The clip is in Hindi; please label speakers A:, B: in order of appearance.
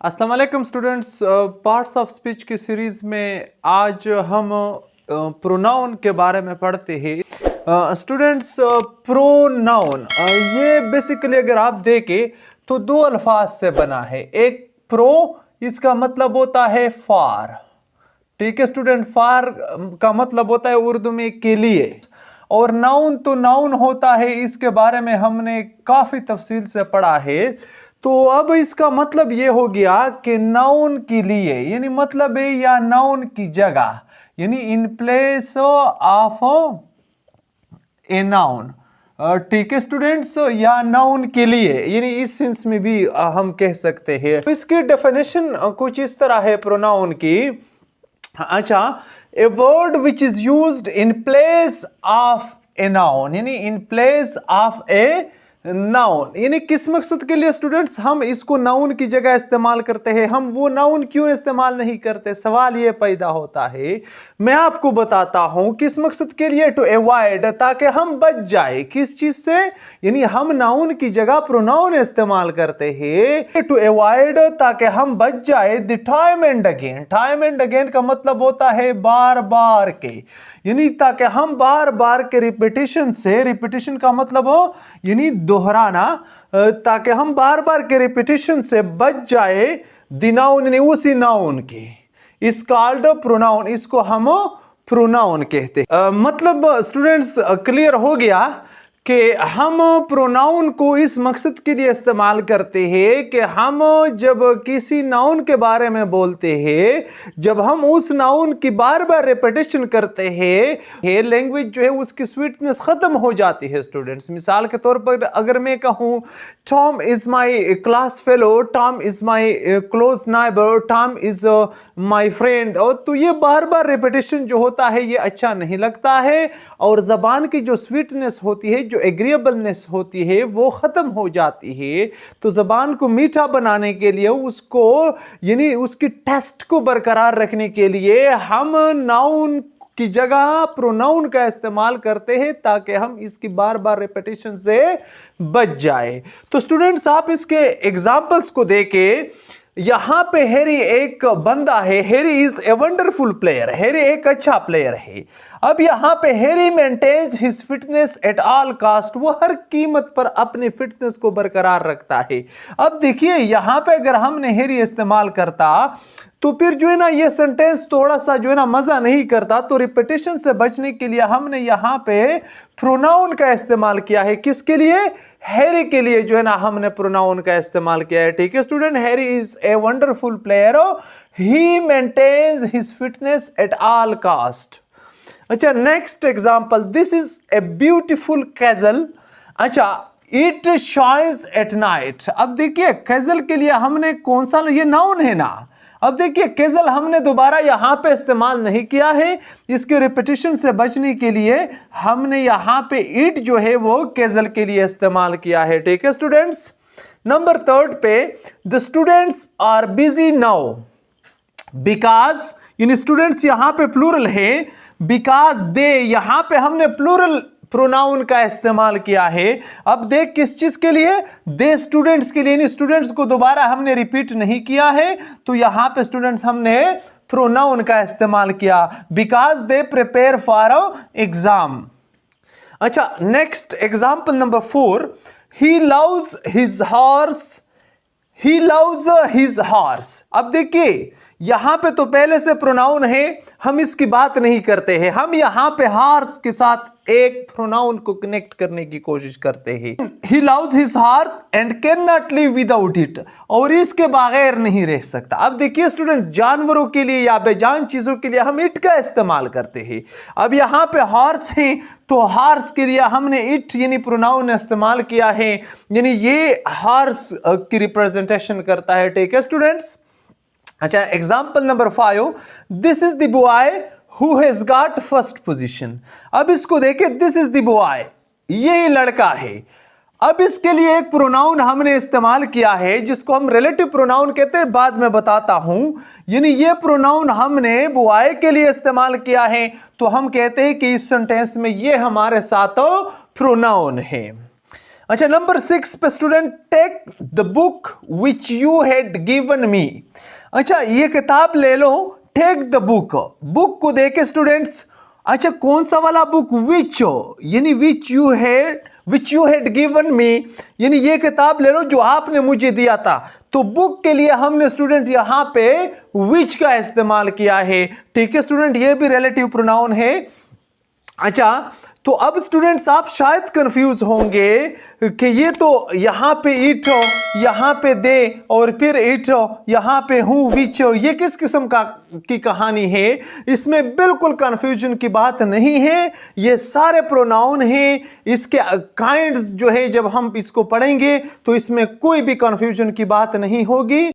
A: अस्सलाम वालेकुम स्टूडेंट्स। पार्ट्स ऑफ स्पीच की सीरीज में आज हम प्रोनाउन के बारे में पढ़ते हैं। स्टूडेंट्स, प्रोनाउन ये बेसिकली अगर आप देखें तो दो अल्फाज से बना है। एक प्रो, इसका मतलब होता है फार। ठीक है स्टूडेंट, फार का मतलब होता है उर्दू में के लिए। और नाउन तो नाउन होता है, इसके बारे में हमने काफी तफसील से पढ़ा है। तो अब इसका मतलब ये हो गया कि नाउन के लिए यानी मतलब है या नाउन की जगह, यानी in place of a noun. ठीक है स्टूडेंट्स, या नाउन के लिए यानी इस सेंस में भी हम कह सकते हैं। तो इसकी डेफिनेशन कुछ इस तरह है प्रोनाउन की। अच्छा, a word which is used in place of a noun, यानी in place of a noun, यानी किस मकसद के लिए स्टूडेंट्स हम इसको नाउन की जगह इस्तेमाल करते हैं। हम वो नाउन क्यों इस्तेमाल नहीं करते, सवाल ये पैदा होता है। मैं आपको बताता हूं किस मकसद के लिए। टू अवॉइड, ताकि हम बच जाए किस चीज से, यानी हम नाउन की जगह प्रोनाउन इस्तेमाल करते हैं टू अवॉइड, ताकि हम बच जाए the time and again. Time and again का मतलब होता है बार बार के, यानी ताकि हम बार बार के रिपीटिशन से, रिपीटिशन का मतलब हो यानी दोहराना, ताकि हम बार बार के रिपीटिशन से बच जाए द नाउन, यानी उसी नाउन के। इस कॉल्ड प्रोनाउन, इसको हम प्रोनाउन कहते हैं। मतलब स्टूडेंट्स क्लियर हो गया कि हम प्रोनाउन को इस मकसद के लिए इस्तेमाल करते हैं कि हम जब किसी नाउन के बारे में बोलते हैं, जब हम उस नाउन की बार बार रिपीटिशन करते हैं, लैंग्वेज जो है उसकी स्वीटनेस खत्म हो जाती है स्टूडेंट्स। मिसाल के तौर पर अगर मैं कहूँ Tom is my class fellow, Tom is my close neighbour, Tom is my friend, और तो ये बार बार रिपीटिशन जो होता है ये अच्छा नहीं लगता है, और जबान की जो स्वीटनेस होती है, जो एग्रीएबलनेस होती है, वो खत्म हो जाती है। तो जबान को मीठा बनाने के लिए, उसको यानी उसकी टेस्ट को बरकरार रखने के लिए हम नाउन की जगह प्रोनाउन का इस्तेमाल करते हैं, ताकि हम इसकी बार बार रिपीटिशन से बच जाए। तो स्टूडेंट्स आप इसके एग्जांपल्स को देखें। यहां पे हैरी एक बंदा है, Harry is a wonderful player, Harry एक अच्छा प्लेयर है। अब यहां पे Harry maintains his fitness at all cost, वो हर कीमत पर अपनी फिटनेस को बरकरार रखता है। अब देखिए यहां पे अगर हमने हैरी इस्तेमाल करता तो फिर जो है ना ये सेंटेंस थोड़ा सा जो है ना मजा नहीं करता। तो रिपीटिशन से बचने के लिए हमने यहां पे प्रोनाउन का इस्तेमाल किया है। किसके लिए? हैरी के लिए जो है ना हमने प्रोनाउन का इस्तेमाल किया है। ठीक है student, Harry is a wonderful player, he maintains his fitness at all cost. अच्छा, next example, this is a beautiful castle. अच्छा, इट शाइन्स एट नाइट। अब देखिए कैजल के लिए हमने कौन सा, ये नाउन है ना। अब देखिए कैजल हमने दोबारा यहां पे इस्तेमाल नहीं किया है, इसके रिपीटिशन से बचने के लिए हमने यहां पे इट जो है वो कैजल के लिए इस्तेमाल किया है। ठीक है स्टूडेंट्स, नंबर 3 पे, the students are busy now because, यानी स्टूडेंट्स यहां पे प्लूरल है, बिकॉज दे, यहां पे हमने प्लूरल प्रोनाउन का इस्तेमाल किया है। अब देख किस चीज के लिए, दे स्टूडेंट्स के लिए, यानी स्टूडेंट्स को दोबारा हमने रिपीट नहीं किया है, तो यहां पे स्टूडेंट्स हमने प्रोनाउन का इस्तेमाल किया, because they prepare for exam. अच्छा, next example number 4, he loves his horse, he loves his horse. अब देखिए यहां पे तो पहले से प्रोनाउन है, हम इसकी बात नहीं करते हैं, हम यहां पे हॉर्स के साथ एक प्रोनाउन को कनेक्ट करने की कोशिश करते हैं। ही loves his horse and can not live without it, और इसके बगैर नहीं रह सकता। अब देखिए स्टूडेंट, जानवरों के लिए या बेजान चीजों के लिए हम इट का इस्तेमाल करते हैं। अब यहां पे हॉर्स है तो हॉर्स के लिए हमने इट यानी प्रोनाउन इस्तेमाल किया है, यानी ये हॉर्स की रिप्रेजेंटेशन करता है। ठीक है स्टूडेंट्स। अच्छा, example number 5, this is the boy who has got first position. अब इसको देखिए, दिस इज द बॉय, ये लड़का है। अब इसके लिए एक प्रोनाउन हमने इस्तेमाल किया है जिसको हम रिलेटिव प्रोनाउन कहते हैं, बाद में बताता हूं। यानी ये प्रोनाउन हमने बॉय के लिए इस्तेमाल किया है, तो हम कहते हैं कि इस सेंटेंस में ये हमारे साथ प्रोनाउन है। अच्छा, नंबर 6 पे student, take the book which you had given me. अच्छा, ये किताब ले लो, टेक द बुक, बुक को देके स्टूडेंट्स, अच्छा कौन सा वाला बुक, विच, यानी विच यू हैड गिवन मी, यानी ये किताब ले लो जो आपने मुझे दिया था। तो बुक के लिए हमने स्टूडेंट यहां पे विच का इस्तेमाल किया है। ठीक है स्टूडेंट, ये भी रिलेटिव प्रोनाउन है। अच्छा, तो अब स्टूडेंट्स आप शायद कंफ्यूज होंगे कि ये तो यहां पे इट, यहां पे दे, और फिर इट, यहां पे हूं, विच, ये किस किस्म की कहानी है। इसमें बिल्कुल कंफ्यूजन की बात नहीं है, ये सारे प्रोनाउन हैं। इसके काइंड्स जो है जब हम इसको पढ़ेंगे तो इसमें कोई भी कंफ्यूजन की बात नहीं होगी।